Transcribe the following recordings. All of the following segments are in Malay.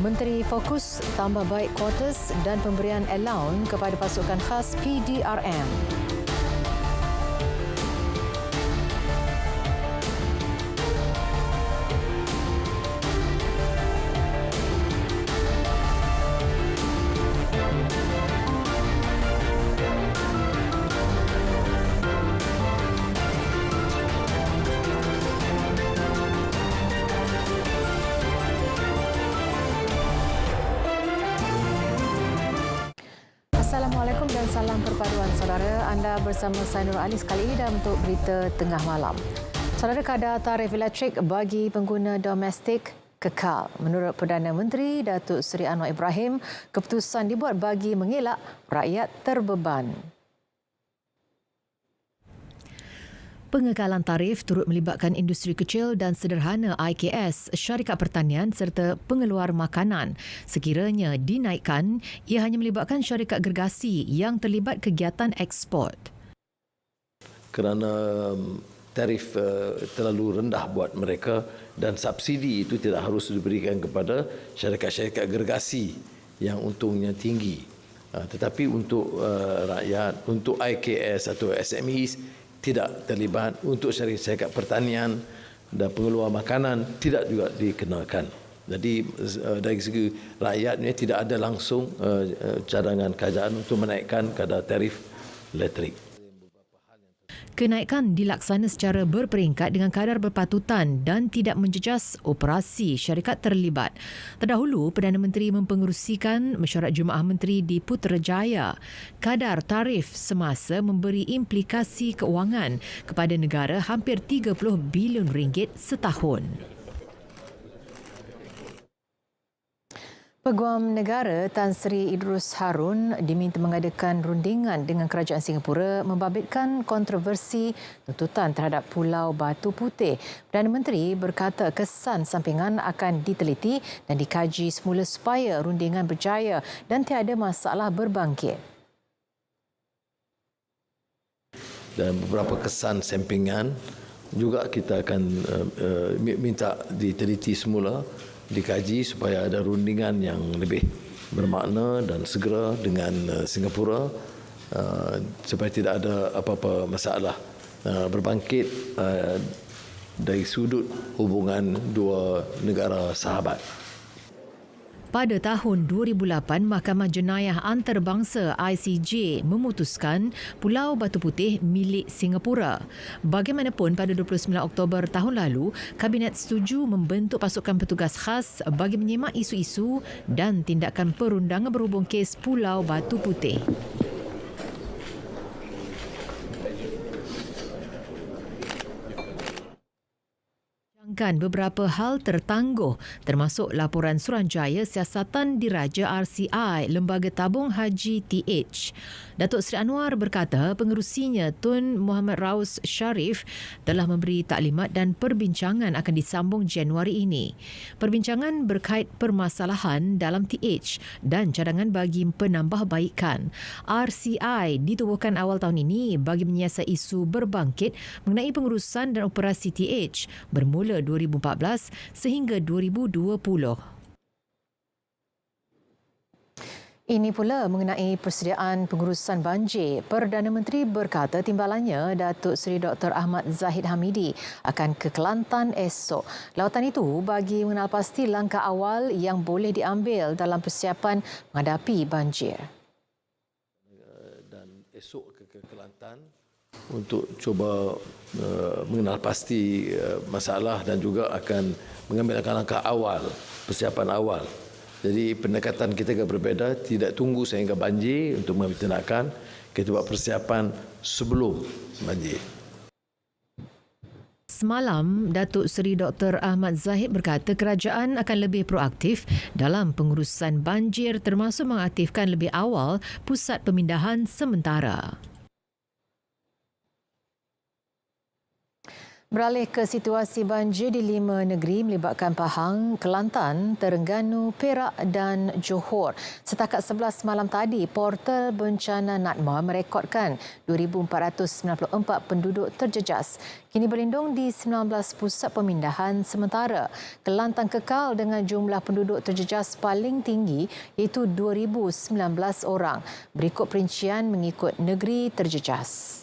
Menteri fokus tambah baik kuartus dan pemberian allowance kepada pasukan khas PDRM. Assalamualaikum dan salam perpaduan saudara. Anda bersama saya Nur Alis kali ini dalam untuk berita tengah malam. Saudara, kadar tarif elektrik bagi pengguna domestik kekal. Menurut Perdana Menteri Datuk Seri Anwar Ibrahim, keputusan dibuat bagi mengelak rakyat terbeban. Pengekalan tarif turut melibatkan industri kecil dan sederhana IKS, syarikat pertanian serta pengeluar makanan. Sekiranya dinaikkan, ia hanya melibatkan syarikat gergasi yang terlibat kegiatan ekspor. Kerana tarif terlalu rendah buat mereka dan subsidi itu tidak harus diberikan kepada syarikat-syarikat gergasi yang untungnya tinggi. Tetapi untuk rakyat, untuk IKS atau SMEs, tidak terlibat. Untuk syarikat pertanian dan pengeluar makanan tidak juga dikenakan. Jadi dari segi rakyatnya tidak ada langsung cadangan kerajaan untuk menaikkan kadar tarif elektrik. Kenaikan dilaksana secara berperingkat dengan kadar berpatutan dan tidak menjejas operasi syarikat terlibat. Terdahulu, Perdana Menteri mempengerusikan mesyuarat Jemaah Menteri di Putrajaya. Kadar tarif semasa memberi implikasi keuangan kepada negara hampir 30 bilion ringgit setahun. Peguam Negara Tan Sri Idrus Harun diminta mengadakan rundingan dengan Kerajaan Singapura membabitkan kontroversi tuntutan terhadap Pulau Batu Putih. Perdana Menteri berkata kesan sampingan akan diteliti dan dikaji semula supaya rundingan berjaya dan tiada masalah berbangkit. Dan beberapa kesan sampingan juga kita akan minta diteliti semula, dikaji supaya ada rundingan yang lebih bermakna dan segera dengan Singapura supaya tidak ada apa-apa masalah berbangkit dari sudut hubungan dua negara sahabat. Pada tahun 2008, Mahkamah Jenayah Antarabangsa ICJ memutuskan Pulau Batu Putih milik Singapura. Bagaimanapun, pada 29 Oktober tahun lalu, Kabinet setuju membentuk pasukan petugas khas bagi menyemak isu-isu dan tindakan perundangan berhubung kes Pulau Batu Putih. Beberapa hal tertangguh termasuk laporan Suruhanjaya Siasatan Diraja RCI Lembaga Tabung Haji TH. Datuk Seri Anwar berkata pengerusinya Tun Muhammad Raus Sharif telah memberi taklimat dan perbincangan akan disambung Januari ini. Perbincangan berkait permasalahan dalam TH dan cadangan bagi penambahbaikan. RCI ditubuhkan awal tahun ini bagi menyiasat isu berbangkit mengenai pengurusan dan operasi TH bermula 2014 sehingga 2020. Ini pula mengenai persediaan pengurusan banjir. Perdana Menteri berkata timbalannya Datuk Seri Dr. Ahmad Zahid Hamidi akan ke Kelantan esok. Lawatan itu bagi mengenal pasti langkah awal yang boleh diambil dalam persiapan menghadapi banjir. Dan esok ke Kelantan untuk cuba mengenal pasti masalah dan juga akan mengambil langkah awal, persiapan awal. Jadi pendekatan kita agak berbeza, tidak tunggu sehingga banjir untuk mengambil tindakan, kita buat persiapan sebelum banjir. Semalam, Datuk Seri Dr. Ahmad Zahid berkata kerajaan akan lebih proaktif dalam pengurusan banjir termasuk mengaktifkan lebih awal pusat pemindahan sementara. Beralih ke situasi banjir di 5 negeri melibatkan Pahang, Kelantan, Terengganu, Perak dan Johor. Setakat 11 malam tadi, portal bencana NADMA merekodkan 2,494 penduduk terjejas. Kini berlindung di 19 pusat pemindahan sementara. Kelantan kekal dengan jumlah penduduk terjejas paling tinggi iaitu 2,019 orang. Berikut perincian mengikut negeri terjejas.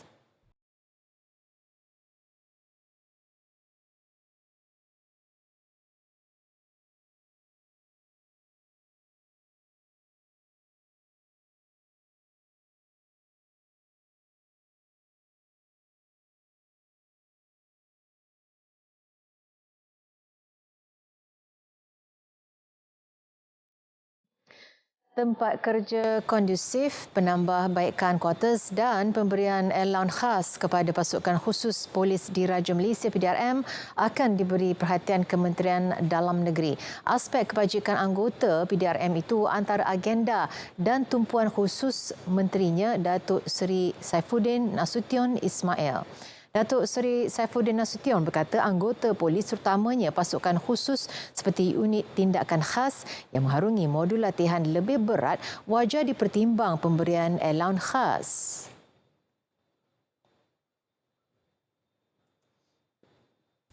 Tempat kerja kondusif, penambahbaikan kuartus dan pemberian allowance khas kepada pasukan khusus polis Diraja Malaysia PDRM akan diberi perhatian Kementerian Dalam Negeri. Aspek kebajikan anggota PDRM itu antara agenda dan tumpuan khusus menterinya Datuk Seri Saifuddin Nasution Ismail. Datuk Seri Saifuddin Nasution berkata anggota polis terutamanya pasukan khusus seperti unit tindakan khas yang mengharungi modul latihan lebih berat wajar dipertimbang pemberian allowance khas.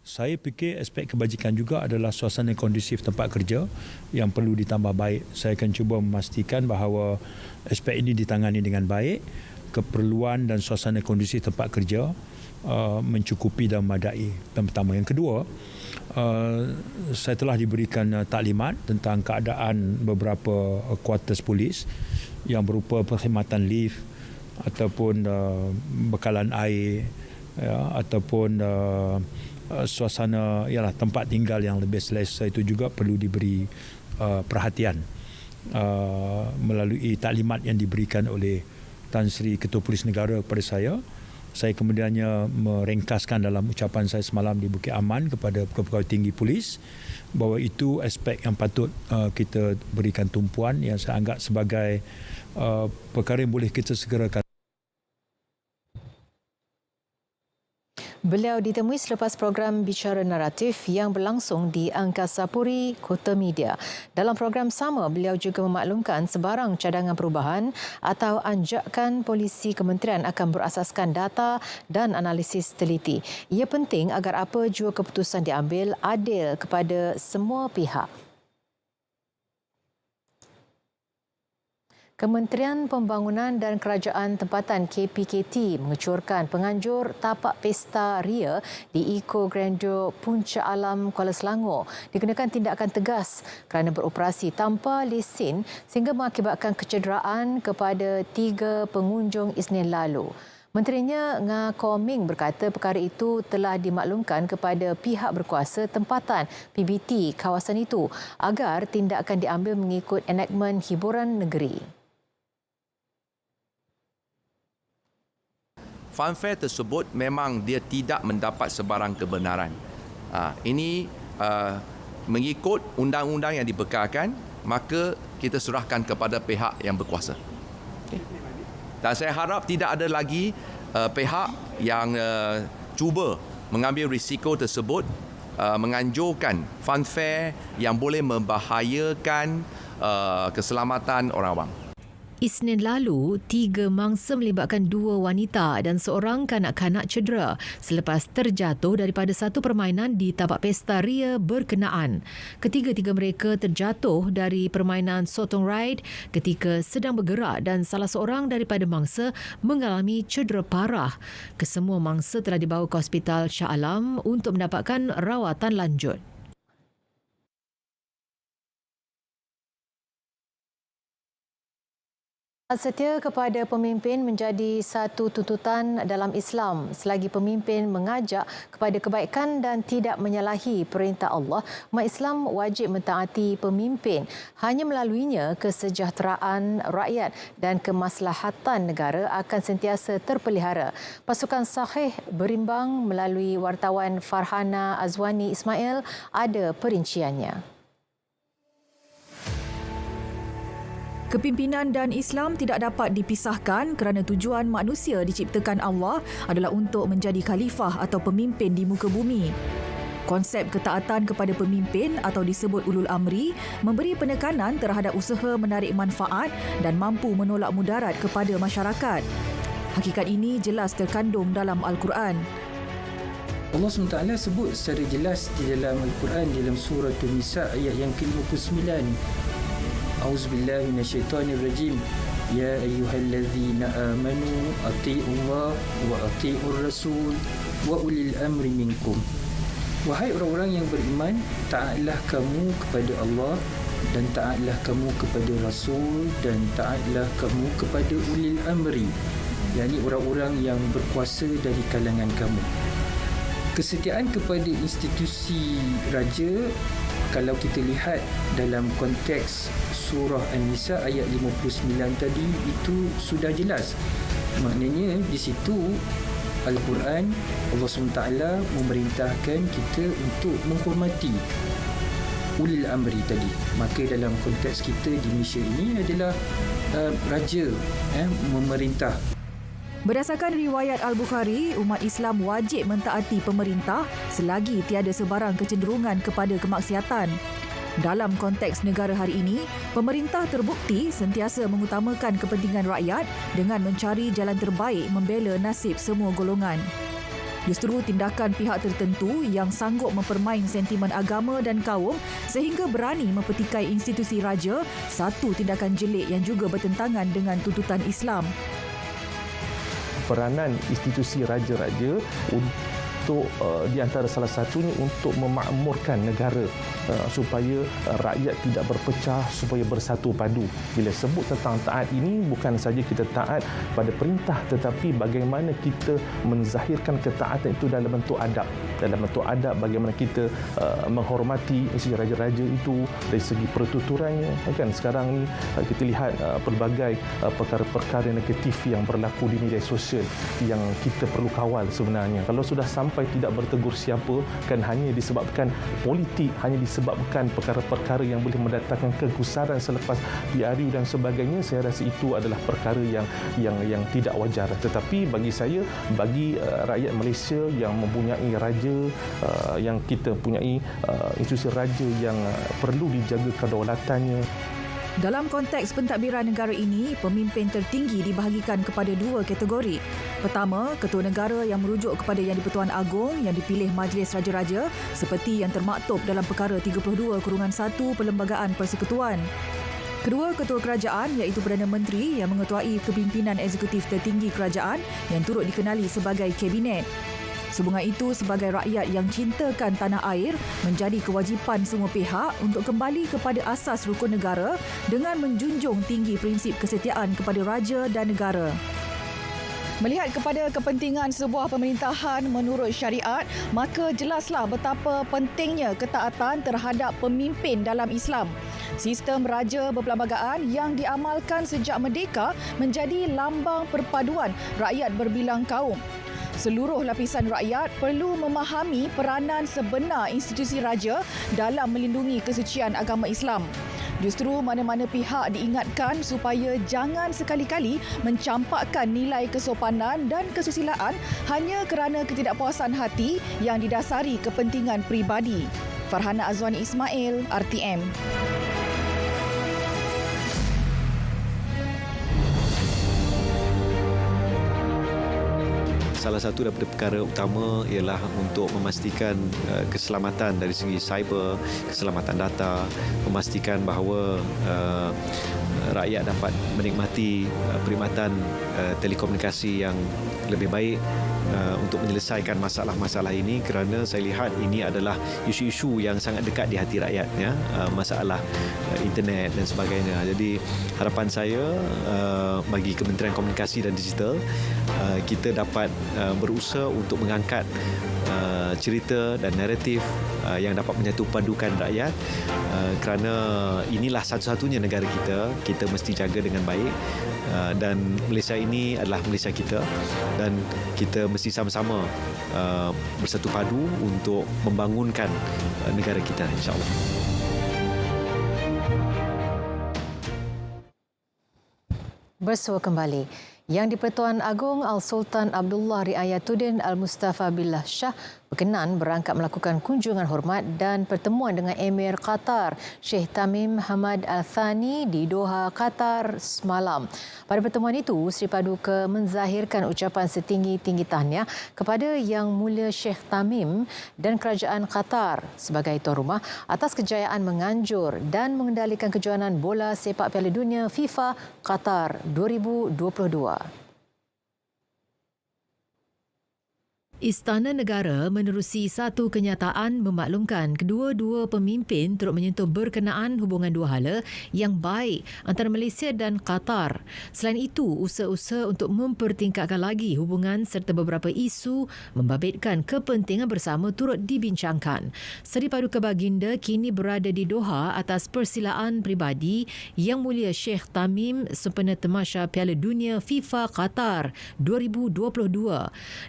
Saya fikir aspek kebajikan juga adalah suasana kondusif tempat kerja yang perlu ditambah baik. Saya akan cuba memastikan bahawa aspek ini ditangani dengan baik. Keperluan dan suasana kondusif tempat kerja mencukupi dan memadai. Dan pertama. Yang kedua, saya telah diberikan taklimat tentang keadaan beberapa kuartus polis yang berupa perkhidmatan lift ataupun bekalan air ataupun suasana ialah tempat tinggal yang lebih selesa itu juga perlu diberi perhatian melalui taklimat yang diberikan oleh Tan Sri Ketua Polis Negara kepada saya. Saya kemudiannya merengkaskan dalam ucapan saya semalam di Bukit Aman kepada pegawai tinggi polis bahawa itu aspek yang patut kita berikan tumpuan yang saya anggap sebagai perkara yang boleh kita segerakan. Beliau ditemui selepas program Bicara Naratif yang berlangsung di Angkasa Puri, Kota Media. Dalam program sama, beliau juga memaklumkan sebarang cadangan perubahan atau anjakan polisi kementerian akan berasaskan data dan analisis teliti. Ia penting agar apa jua keputusan diambil adil kepada semua pihak. Kementerian Pembangunan dan Kerajaan Tempatan KPKT mengecurkan penganjur tapak pesta ria di Eco Grandeur Puncak Alam Kuala Selangor dikenakan tindakan tegas kerana beroperasi tanpa lesen sehingga mengakibatkan kecederaan kepada 3 pengunjung Isnin lalu. Menterinya Nga Koming berkata perkara itu telah dimaklumkan kepada pihak berkuasa tempatan PBT kawasan itu agar tindakan diambil mengikut enakmen hiburan negeri. Funfair tersebut memang dia tidak mendapat sebarang kebenaran. Ini mengikut undang-undang yang dibekalkan, maka kita serahkan kepada pihak yang berkuasa. Okay. Dan saya harap tidak ada lagi pihak yang cuba mengambil risiko tersebut, menganjurkan funfair yang boleh membahayakan keselamatan orang awam. Isnin lalu, 3 mangsa melibatkan 2 wanita dan seorang kanak-kanak cedera selepas terjatuh daripada satu permainan di tapak pesta ria berkenaan. Ketiga-tiga mereka terjatuh dari permainan sotong ride ketika sedang bergerak dan salah seorang daripada mangsa mengalami cedera parah. Kesemua mangsa telah dibawa ke Hospital Shah Alam untuk mendapatkan rawatan lanjut. Setia kepada pemimpin menjadi satu tuntutan dalam Islam. Selagi pemimpin mengajak kepada kebaikan dan tidak menyalahi perintah Allah, umat Islam wajib mentaati pemimpin. Hanya melaluinya kesejahteraan rakyat dan kemaslahatan negara akan sentiasa terpelihara. Pasukan Sahih berimbang melalui wartawan Farhana Azwani Ismail ada perinciannya. Kepimpinan dan Islam tidak dapat dipisahkan kerana tujuan manusia diciptakan Allah adalah untuk menjadi khalifah atau pemimpin di muka bumi. Konsep ketaatan kepada pemimpin atau disebut ulul amri memberi penekanan terhadap usaha menarik manfaat dan mampu menolak mudarat kepada masyarakat. Hakikat ini jelas terkandung dalam Al-Quran. Allah SWT sebut secara jelas di dalam Al-Quran dalam surah An-Nisa ayat yang ke-59. A'udzubillahi minasyaitonirrajim. Ya ayyuhallazina amanu atti'ullaha wa atti'ur rasul wa ulil amri minkum. Wahai orang-orang yang beriman, taatlah kamu kepada Allah dan taatlah kamu kepada Rasul dan taatlah kamu kepada ulil amri, yakni orang-orang yang berkuasa dari kalangan kamu. Kesetiaan kepada institusi raja, kalau kita lihat dalam konteks surah An-Nisa ayat 59 tadi, itu sudah jelas. Maknanya di situ Al-Quran, Allah SWT memerintahkan kita untuk menghormati ulil amri tadi. Maka dalam konteks kita di Malaysia ini adalah raja memerintah. Berdasarkan riwayat Al-Bukhari, umat Islam wajib mentaati pemerintah selagi tiada sebarang kecenderungan kepada kemaksiatan. Dalam konteks negara hari ini, pemerintah terbukti sentiasa mengutamakan kepentingan rakyat dengan mencari jalan terbaik membela nasib semua golongan. Justru tindakan pihak tertentu yang sanggup mempermain sentimen agama dan kaum sehingga berani mempetikai institusi raja, satu tindakan jelik yang juga bertentangan dengan tuntutan Islam. Peranan institusi raja-raja untuk di antara salah satunya untuk memakmurkan negara supaya rakyat tidak berpecah, supaya bersatu padu. Bila sebut tentang taat ini, bukan saja kita taat pada perintah, tetapi bagaimana kita menzahirkan ketaatan itu dalam bentuk adab. Dalam bentuk adab, bagaimana kita menghormati si raja-raja itu dari segi pertuturannya. Kan sekarang ni kita lihat pelbagai perkara-perkara negatif yang berlaku di media sosial yang kita perlu kawal sebenarnya. Kalau sudah sampai tidak bertegur siapa, kan hanya disebabkan politik, hanya disebabkan perkara-perkara yang boleh mendatangkan kegusaran selepas diari dan sebagainya, saya rasa itu adalah perkara yang tidak wajar. Tetapi bagi saya, bagi rakyat Malaysia yang mempunyai raja, yang kita punyai institusi raja yang perlu dijaga kedaulatannya. Dalam konteks pentadbiran negara ini, pemimpin tertinggi dibahagikan kepada dua kategori. Pertama, ketua negara yang merujuk kepada Yang di-Pertuan Agong yang dipilih Majlis Raja-Raja seperti yang termaktub dalam Perkara 32/1 Perlembagaan Persekutuan. Kedua, ketua kerajaan iaitu Perdana Menteri yang mengetuai kepimpinan eksekutif tertinggi kerajaan yang turut dikenali sebagai Kabinet. Sehubungan itu, sebagai rakyat yang cintakan tanah air, menjadi kewajipan semua pihak untuk kembali kepada asas rukun negara dengan menjunjung tinggi prinsip kesetiaan kepada raja dan negara. Melihat kepada kepentingan sebuah pemerintahan menurut syariat, maka jelaslah betapa pentingnya ketaatan terhadap pemimpin dalam Islam. Sistem raja berperlembagaan yang diamalkan sejak merdeka menjadi lambang perpaduan rakyat berbilang kaum. Seluruh lapisan rakyat perlu memahami peranan sebenar institusi raja dalam melindungi kesucian agama Islam. Justru mana-mana pihak diingatkan supaya jangan sekali-kali mencampakkan nilai kesopanan dan kesusilaan hanya kerana ketidakpuasan hati yang didasari kepentingan peribadi. Farhana Azwani Ismail, RTM. Salah satu daripada perkara utama ialah untuk memastikan keselamatan dari segi cyber, keselamatan data, memastikan bahawa rakyat dapat menikmati perkhidmatan telekomunikasi yang lebih baik untuk menyelesaikan masalah-masalah ini, kerana saya lihat ini adalah isu-isu yang sangat dekat di hati rakyat, ya, masalah internet dan sebagainya. Jadi harapan saya bagi Kementerian Komunikasi dan Digital, kita dapat berusaha untuk mengangkat cerita dan naratif yang dapat menyatu padukan rakyat, kerana inilah satu-satunya negara kita mesti jaga dengan baik, dan Malaysia ini adalah Malaysia kita dan kita mesti sama-sama bersatu padu untuk membangunkan negara kita, insya-Allah. Bersua kembali. Yang di-Pertuan Agong Al-Sultan Abdullah Riayatuddin Al-Mustafa Billah Shah berkenan berangkat melakukan kunjungan hormat dan pertemuan dengan Emir Qatar Sheikh Tamim Hamad Al-Thani di Doha, Qatar semalam. Pada pertemuan itu, Seri Paduka menzahirkan ucapan setinggi-tinggi tahniah kepada Yang Mulia Sheikh Tamim dan Kerajaan Qatar sebagai tuan rumah atas kejayaan menganjur dan mengendalikan kejohanan bola sepak Piala Dunia FIFA Qatar 2022. Istana Negara menerusi satu kenyataan memaklumkan kedua-dua pemimpin turut menyentuh berkenaan hubungan dua hala yang baik antara Malaysia dan Qatar. Selain itu, usaha-usaha untuk mempertingkatkan lagi hubungan serta beberapa isu membabitkan kepentingan bersama turut dibincangkan. Seri Paduka Baginda kini berada di Doha atas persilaan peribadi Yang Mulia Sheikh Tamim sempena tamasya Piala Dunia FIFA Qatar 2022.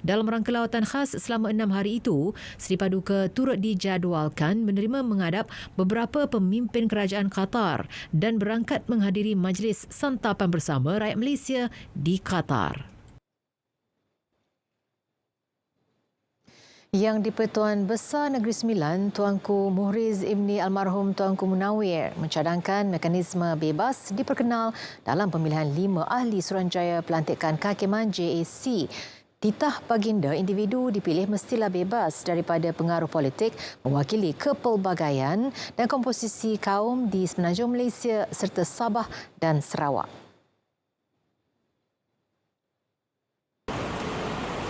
Dalam rangka lawatan khas selama 6 hari itu, Seri Paduka turut dijadualkan menerima menghadap beberapa pemimpin kerajaan Qatar dan berangkat menghadiri majlis santapan bersama rakyat Malaysia di Qatar. Yang di-Pertuan Besar Negeri Sembilan, Tuanku Muhriz Ibni Almarhum Tuanku Munawir mencadangkan mekanisme bebas diperkenal dalam pemilihan 5 ahli Suruhanjaya Pelantikan Kehakiman JAC. Titah baginda individu dipilih mestilah bebas daripada pengaruh politik, mewakili kepelbagaian dan komposisi kaum di semenanjung Malaysia serta Sabah dan Sarawak.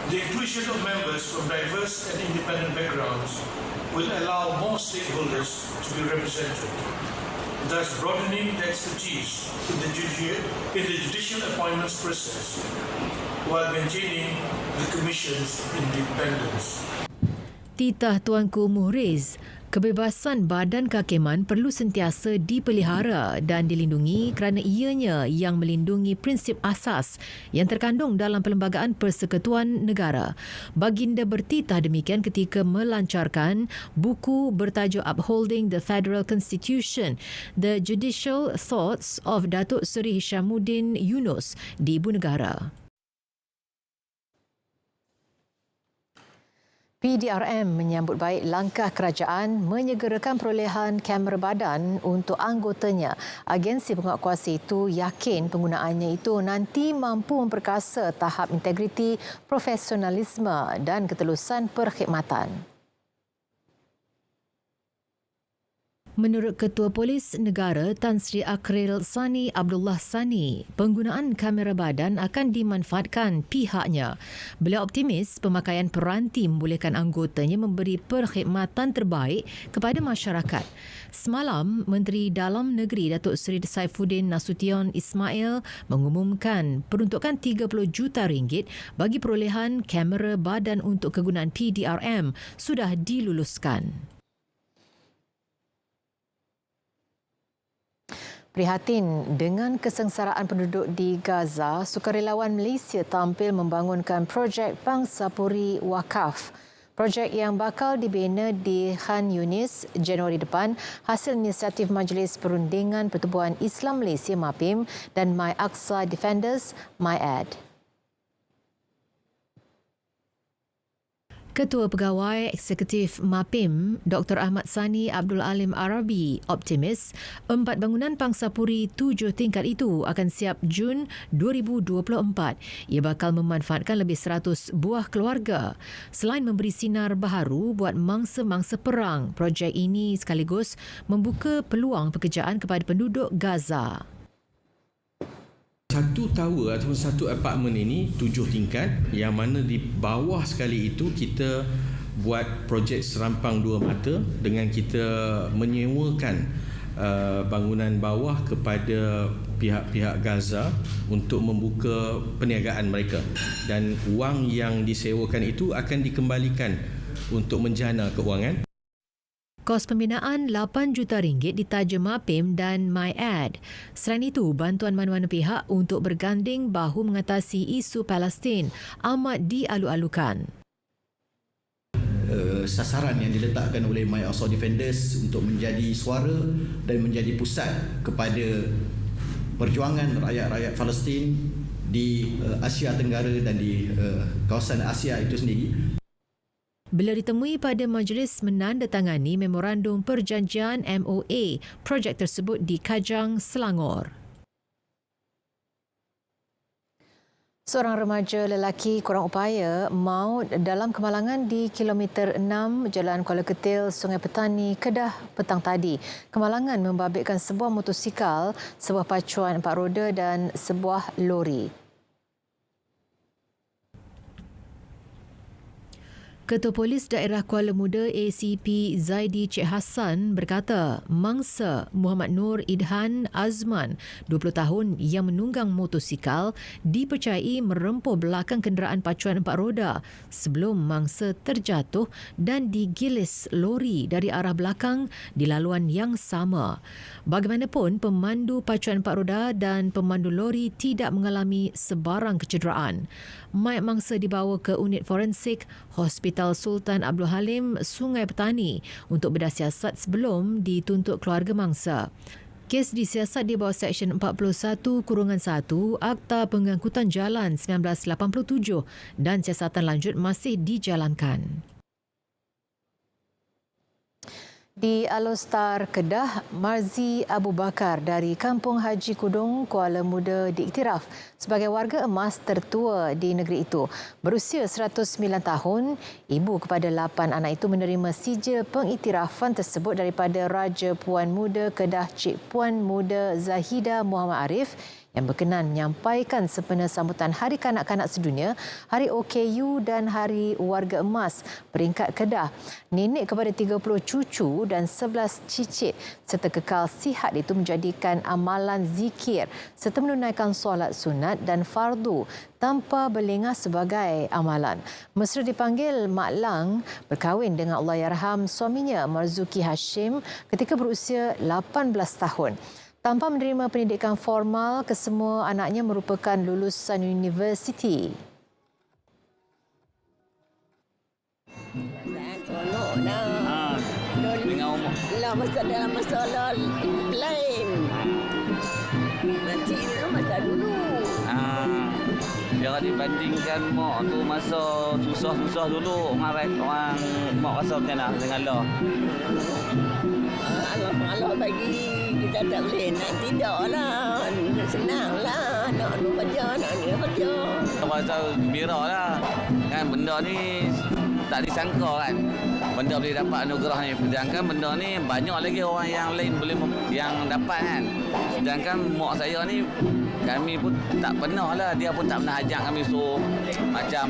The inclusion of members from diverse and independent backgrounds will allow more stakeholders to be represented, thus broadening the expertise in the judicial appointments process, while maintaining the Commission's independence. Titah Tuanku Muhriz, kebebasan badan kehakiman perlu sentiasa dipelihara dan dilindungi kerana ianya yang melindungi prinsip asas yang terkandung dalam Perlembagaan Persekutuan Negara. Baginda bertitah demikian ketika melancarkan buku bertajuk Upholding the Federal Constitution, The Judicial Thoughts of Datuk Seri Hishamuddin Yunus di Ibu Negara. PDRM menyambut baik langkah kerajaan menyegerakan perolehan kamera badan untuk anggotanya. Agensi penguatkuasa itu yakin penggunaannya itu nanti mampu memperkasa tahap integriti, profesionalisme dan ketelusan perkhidmatan. Menurut Ketua Polis Negara Tan Sri Akril Sani Abdullah Sani, penggunaan kamera badan akan dimanfaatkan pihaknya. Beliau optimis pemakaian peranti membolehkan anggotanya memberi perkhidmatan terbaik kepada masyarakat. Semalam, Menteri Dalam Negeri Datuk Seri Saifuddin Nasution Ismail mengumumkan peruntukan RM30 juta bagi perolehan kamera badan untuk kegunaan PDRM sudah diluluskan. Prihatin dengan kesengsaraan penduduk di Gaza, sukarelawan Malaysia tampil membangunkan projek Pangsapuri Wakaf. Projek yang bakal dibina di Khan Yunis Januari depan hasil inisiatif Majlis Perundingan Pertubuhan Islam Malaysia MAPIM dan My Aqsa Defenders MyAD. Ketua Pegawai Eksekutif MAPIM, Dr. Ahmad Sani Abdul Alim Arabi, optimis 4 bangunan Pangsapuri 7 tingkat itu akan siap Jun 2024. Ia bakal memanfaatkan lebih 100 buah keluarga. Selain memberi sinar baharu buat mangsa-mangsa perang, projek ini sekaligus membuka peluang pekerjaan kepada penduduk Gaza. Satu tower ataupun satu apartmen ini 7 tingkat, yang mana di bawah sekali itu kita buat projek serampang dua mata dengan kita menyewakan bangunan bawah kepada pihak-pihak Gaza untuk membuka perniagaan mereka, dan wang yang disewakan itu akan dikembalikan untuk menjana keuangan. Kos pembinaan RM8 juta ditaja MAPIM dan MyAD. Selain itu, bantuan mana-mana pihak untuk berganding bahu mengatasi isu Palestin amat dialu-alukan. Sasaran yang diletakkan oleh My Aqsa Defenders untuk menjadi suara dan menjadi pusat kepada perjuangan rakyat-rakyat Palestin di Asia Tenggara dan di kawasan Asia itu sendiri. Bila ditemui pada majlis menandatangani memorandum perjanjian MOA, projek tersebut di Kajang, Selangor. Seorang remaja lelaki kurang upaya maut dalam kemalangan di kilometer 6 Jalan Kuala Ketil, Sungai Petani, Kedah petang tadi. Kemalangan membabitkan sebuah motosikal, sebuah pacuan 4 roda dan sebuah lori. Ketua Polis Daerah Kuala Muda ACP Zaidi Cik Hassan berkata mangsa Muhammad Nur Idhan Azman, 20 tahun yang menunggang motosikal dipercayai merempuh belakang kenderaan pacuan 4 roda sebelum mangsa terjatuh dan digilis lori dari arah belakang di laluan yang sama. Bagaimanapun, pemandu pacuan 4 roda dan pemandu lori tidak mengalami sebarang kecederaan. Mayat mangsa dibawa ke unit forensik Hospital Sultan Abdul Halim, Sungai Petani untuk bedah siasat sebelum dituntut keluarga mangsa. Kes disiasat di bawah Seksyen 41-1 Akta Pengangkutan Jalan 1987 dan siasatan lanjut masih dijalankan. Di Alostar, Kedah, Marzi Abu Bakar dari Kampung Haji Kudung, Kuala Muda diiktiraf sebagai warga emas tertua di negeri itu. Berusia 109 tahun, ibu kepada 8 anak itu menerima sijil pengiktirafan tersebut daripada Raja Puan Muda Kedah Cik Puan Muda Zahida Muhammad Arif yang berkenan menyampaikan sempena sambutan Hari Kanak-Kanak Sedunia, Hari OKU dan Hari Warga Emas peringkat Kedah. Nenek kepada 30 cucu dan 11 cicit serta kekal sihat itu menjadikan amalan zikir serta menunaikan solat sunat dan fardu tanpa berlengah sebagai amalan. Mesra dipanggil Mak Lang berkahwin dengan Allahyarham suaminya Marzuki Hashim ketika berusia 18 tahun. Tanpa menerima pendidikan formal, kesemua anaknya merupakan lulusan universiti. Tolong dah. Dengan umur. Dalam masalah lain. Nanti dulu masa dulu. Jangan dibandingkan mak tu masa susah-susah dulu. Marek orang mak rasa macam mana dengan lo? Allah bagi kita tak boleh nak tidaklah. Senanglah nak kerja, nak ni kerja. Rasa gembira lah. Kan benda ni tak disangka kan. Benda boleh dapat anugerah ni. Sedangkan benda ni banyak lagi orang yang lain boleh yang dapat kan. Sedangkan mak saya ni kami pun tak pernah lah. Dia pun tak pernah ajak kami suruh macam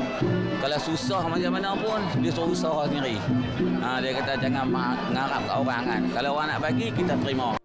kalau susah macam mana pun dia suruh usaha sendiri. Dia kata jangan ngarap kat orang kan. Kalau orang nak bagi kita terima.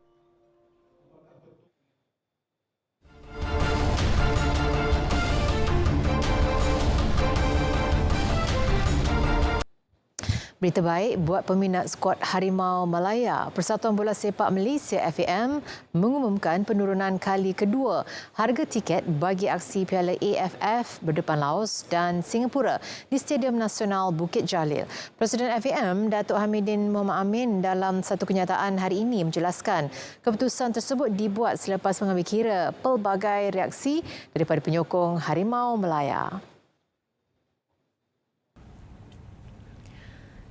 Berita baik buat peminat skuad Harimau Malaya. Persatuan Bola Sepak Malaysia FAM mengumumkan penurunan kali kedua harga tiket bagi aksi Piala AFF berdepan Laos dan Singapura di Stadium Nasional Bukit Jalil. Presiden FAM, Datuk Hamidin Muhammad Amin dalam satu kenyataan hari ini menjelaskan keputusan tersebut dibuat selepas mengambil kira pelbagai reaksi daripada penyokong Harimau Malaya.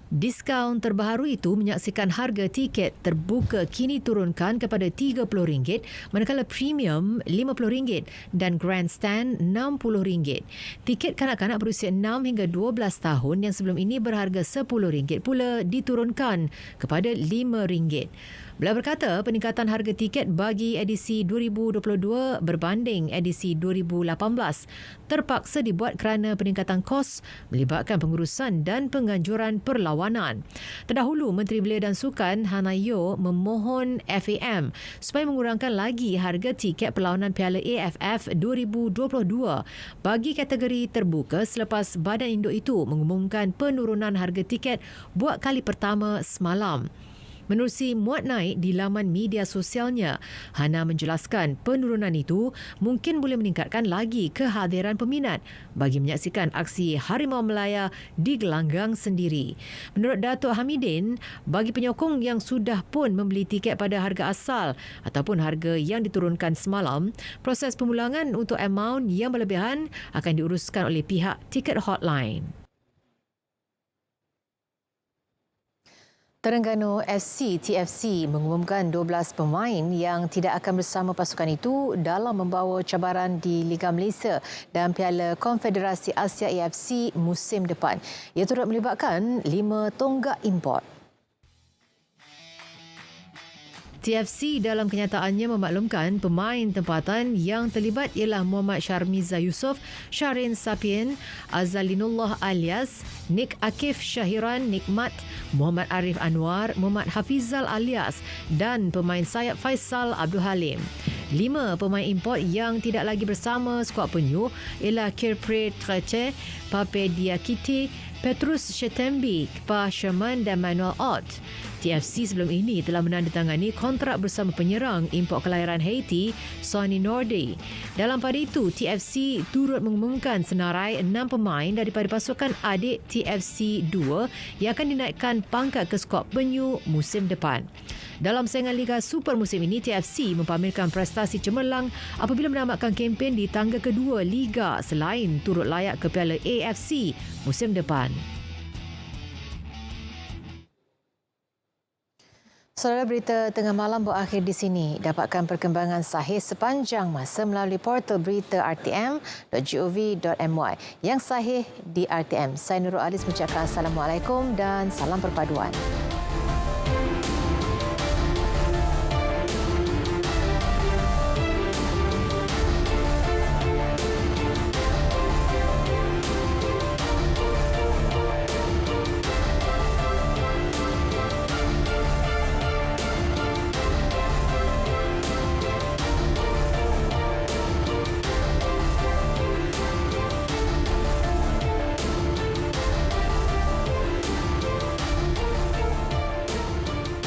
Diskaun terbaru itu menyaksikan harga tiket terbuka kini turunkan kepada RM30, manakala premium RM50 dan grandstand RM60. Tiket kanak-kanak berusia 6 hingga 12 tahun yang sebelum ini berharga RM10 pula diturunkan kepada RM5. Beliau berkata peningkatan harga tiket bagi edisi 2022 berbanding edisi 2018 terpaksa dibuat kerana peningkatan kos melibatkan pengurusan dan penganjuran perlawanan. Terdahulu, Menteri Belia dan Sukan Hannah Yeoh memohon FAM supaya mengurangkan lagi harga tiket perlawanan Piala AFF 2022 bagi kategori terbuka selepas badan induk itu mengumumkan penurunan harga tiket buat kali pertama semalam. Menerusi muat naik di laman media sosialnya, Hana menjelaskan penurunan itu mungkin boleh meningkatkan lagi kehadiran peminat bagi menyaksikan aksi Harimau Melaya di gelanggang sendiri. Menurut Datuk Hamidin, bagi penyokong yang sudah pun membeli tiket pada harga asal ataupun harga yang diturunkan semalam, proses pemulangan untuk amaun yang berlebihan akan diuruskan oleh pihak tiket hotline. Terengganu FC TFC mengumumkan 12 pemain yang tidak akan bersama pasukan itu dalam membawa cabaran di Liga Malaysia dan Piala Konfederasi Asia AFC musim depan. Ia turut melibatkan 5 tonggak import. TFC dalam kenyataannya memaklumkan pemain tempatan yang terlibat ialah Muhammad Sharmiza Yusof, Syarin Sapien, Azalinullah Alias, Nik Akif Syahiran Nikmat, Muhammad Arif Anwar, Muhammad Hafizal Alias dan pemain sayap Faisal Abdul Halim. 5 pemain import yang tidak lagi bersama skuad penyu ialah Kirpre Trece, Pape Diakite, Petrus Shetembi, Kepah Sherman dan Manuel Ott. TFC sebelum ini telah menandatangani kontrak bersama penyerang import kelahiran Haiti, Sonny Norday. Dalam pada itu, TFC turut mengumumkan senarai 6 pemain daripada pasukan adik TFC 2 yang akan dinaikkan pangkat ke skuad penyu musim depan. Dalam saingan Liga Super musim ini, TFC mempamerkan prestasi cemerlang apabila menamatkan kempen di tangga kedua Liga selain turut layak ke Piala AFC musim depan. Saudara, berita tengah malam berakhir di sini. Dapatkan perkembangan sahih sepanjang masa melalui portal berita rtm.gov.my yang sahih di RTM. Saya Nurul Alis mengucapkan Assalamualaikum dan salam perpaduan.